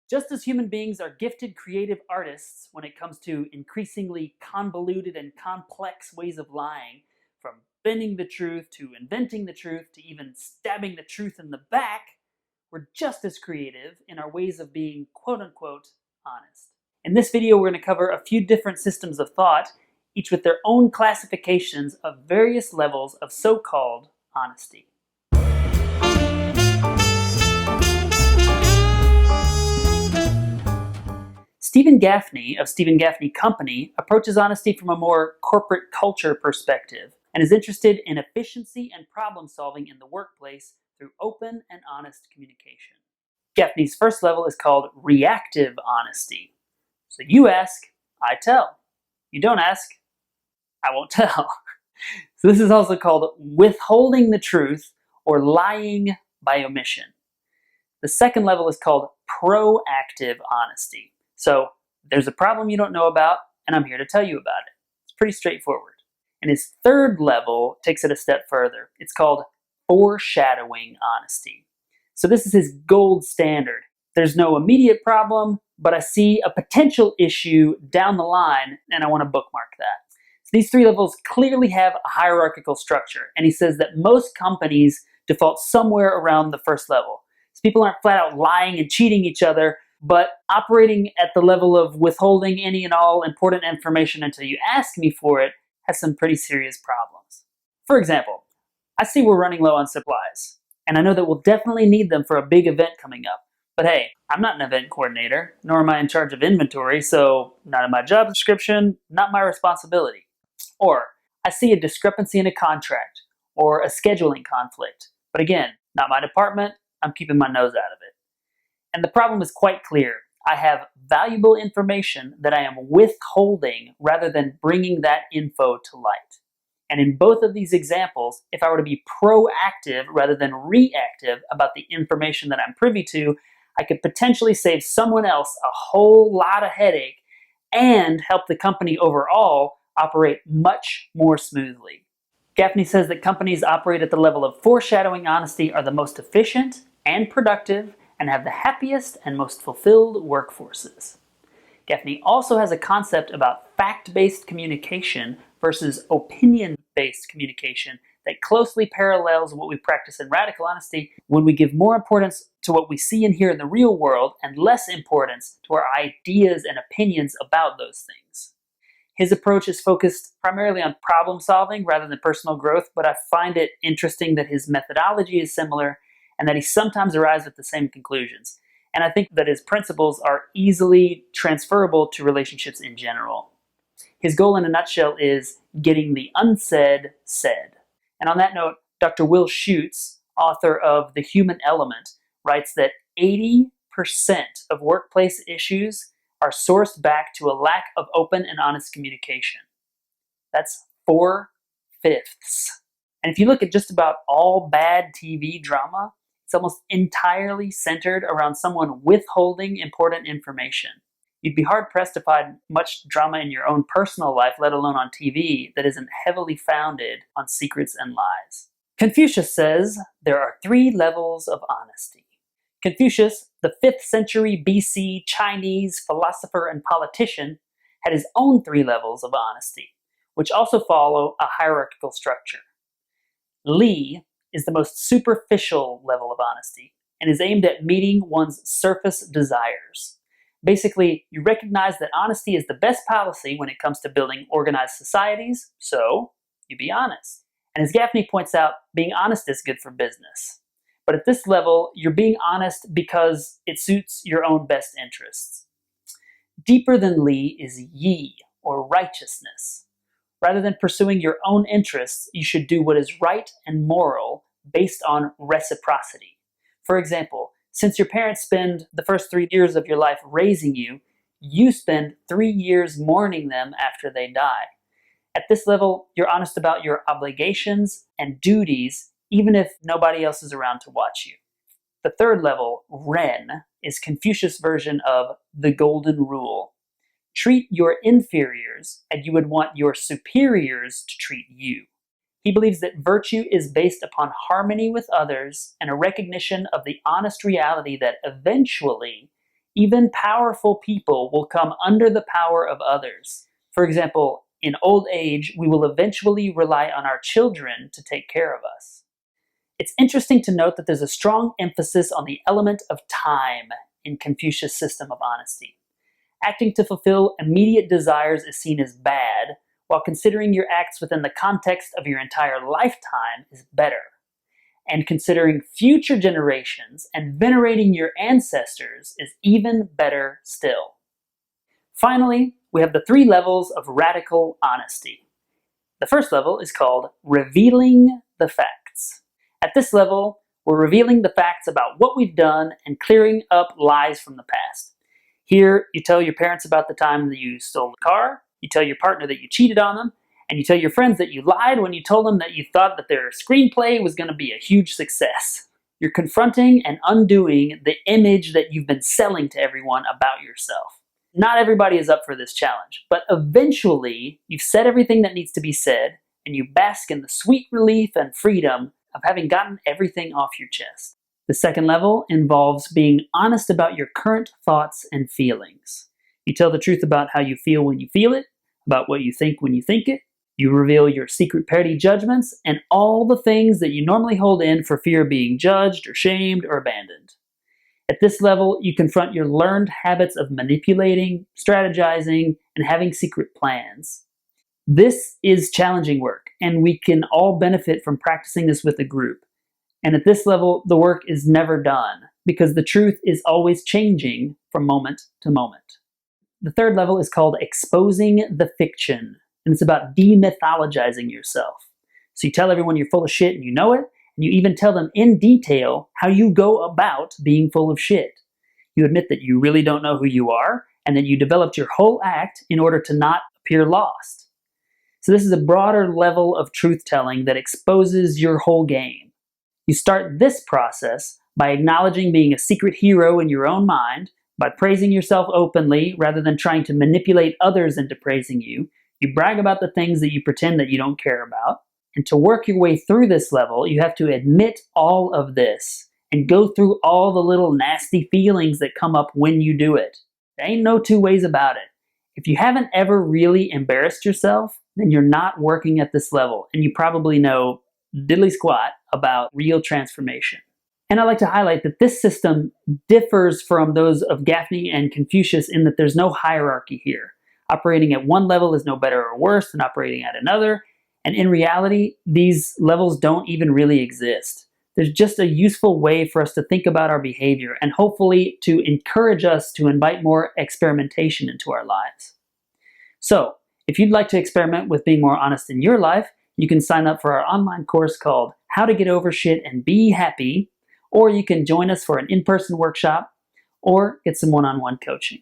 Just as human beings are gifted creative artists when it comes to increasingly convoluted and complex ways of lying, from bending the truth to inventing the truth to even stabbing the truth in the back, we're just as creative in our ways of being quote-unquote honest. In this video, we're going to cover a few different systems of thought, each with their own classifications of various levels of so-called honesty. Stephen Gaffney of Stephen Gaffney Company approaches honesty from a more corporate culture perspective and is interested in efficiency and problem solving in the workplace through open and honest communication. Gaffney's first level is called reactive honesty. So you ask, I tell. You don't ask, I won't tell. So this is also called withholding the truth or lying by omission. The second level is called proactive honesty. So there's a problem you don't know about, and I'm here to tell you about it. It's pretty straightforward. And his third level takes it a step further. It's called foreshadowing honesty. So this is his gold standard. There's no immediate problem, but I see a potential issue down the line, and I want to bookmark that. So these three levels clearly have a hierarchical structure, and he says that most companies default somewhere around the first level. So people aren't flat out lying and cheating each other, but operating at the level of withholding any and all important information until you ask me for it has some pretty serious problems. For example, I see we're running low on supplies, and I know that we'll definitely need them for a big event coming up. But hey, I'm not an event coordinator, nor am I in charge of inventory, so not in my job description, not my responsibility. Or I see a discrepancy in a contract, or a scheduling conflict. But again, not my department, I'm keeping my nose out of it. And the problem is quite clear. I have valuable information that I am withholding rather than bringing that info to light. And in both of these examples, if I were to be proactive rather than reactive about the information that I'm privy to, I could potentially save someone else a whole lot of headache and help the company overall operate much more smoothly. Gaffney says that companies operate at the level of foreshadowing honesty are the most efficient and productive and have the happiest and most fulfilled workforces. Gaffney also has a concept about fact-based communication versus opinion-based communication that closely parallels what we practice in radical honesty when we give more importance to what we see and hear in the real world and less importance to our ideas and opinions about those things. His approach is focused primarily on problem solving rather than personal growth, but I find it interesting that his methodology is similar and that he sometimes arrives at the same conclusions. And I think that his principles are easily transferable to relationships in general. His goal in a nutshell is getting the unsaid said. And on that note, Dr. Will SCHUTZ, author of The Human Element, writes that 80% of workplace issues are sourced back to a lack of open and honest communication. That's 4/5. And if you look at just about all bad TV drama, it's almost entirely centered around someone withholding important information. You'd be hard-pressed to find much drama in your own personal life, let alone on TV, that isn't heavily founded on secrets and lies. Confucius says there are 3 levels of honesty. Confucius, the 5th century BC Chinese philosopher and politician, had his own 3 levels of honesty, which also follow a hierarchical structure. Li is the most superficial level of honesty and is aimed at meeting one's surface desires. Basically, you recognize that honesty is the best policy when it comes to building organized societies, so you be honest. And as Gaffney points out, being honest is good for business. But at this level, you're being honest because it suits your own best interests. Deeper than Li is Yi, or righteousness. Rather than pursuing your own interests, you should do what is right and moral based on reciprocity. For example, since your parents spend the first 3 years of your life raising you, you spend 3 years mourning them after they die. At this level, you're honest about your obligations and duties, even if nobody else is around to watch you. The third level, Ren, is Confucius' version of the golden rule. Treat your inferiors as you would want your superiors to treat you. He believes that virtue is based upon harmony with others and a recognition of the honest reality that eventually, Even powerful people will come under the power of others. For example, in old age, we will eventually rely on our children to take care of us. It's interesting to note that there's a strong emphasis on the element of time in Confucius' system of honesty. Acting to fulfill immediate desires is seen as bad, while considering your acts within the context of your entire lifetime is better. And considering future generations and venerating your ancestors is even better still. Finally, we have the 3 levels of radical honesty. The first level is called revealing the facts. At this level, we're revealing the facts about what we've done and clearing up lies from the past. Here, you tell your parents about the time that you stole the car, you tell your partner that you cheated on them, and you tell your friends that you lied when you told them that you thought that their screenplay was going to be a huge success. You're confronting and undoing the image that you've been selling to everyone about yourself. Not everybody is up for this challenge, but eventually you've said everything that needs to be said, and you bask in the sweet relief and freedom of having gotten everything off your chest. The second level involves being honest about your current thoughts and feelings. You tell the truth about how you feel when you feel it, about what you think when you think it. You reveal your secret petty judgments and all the things that you normally hold in for fear of being judged or shamed or abandoned. At this level, you confront your learned habits of manipulating, strategizing, and having secret plans. This is challenging work, and we can all benefit from practicing this with a group. And at this level, the work is never done, because the truth is always changing from moment to moment. The third level is called exposing the fiction, and it's about demythologizing yourself. So you tell everyone you're full of shit and you know it, and you even tell them in detail how you go about being full of shit. You admit that you really don't know who you are, and that you developed your whole act in order to not appear lost. So this is a broader level of truth-telling that exposes your whole game. You start this process by acknowledging being a secret hero in your own mind, by praising yourself openly rather than trying to manipulate others into praising you. You brag about the things that you pretend that you don't care about. And to work your way through this level, you have to admit all of this and go through all the little nasty feelings that come up when you do it. There ain't no 2 ways about it. If you haven't ever really embarrassed yourself, then you're not working at this level, and you probably know diddly squat about real transformation. And I like to highlight that this system differs from those of Gaffney and Confucius in that there's no hierarchy here. Operating at one level is no better or worse than operating at another, and in reality, these levels don't even really exist. There's just a useful way for us to think about our behavior and hopefully to encourage us to invite more experimentation into our lives. So, if you'd like to experiment with being more honest in your life, you can sign up for our online course called How to Get Over Shit and Be Happy, or you can join us for an in-person workshop or get some one-on-one coaching.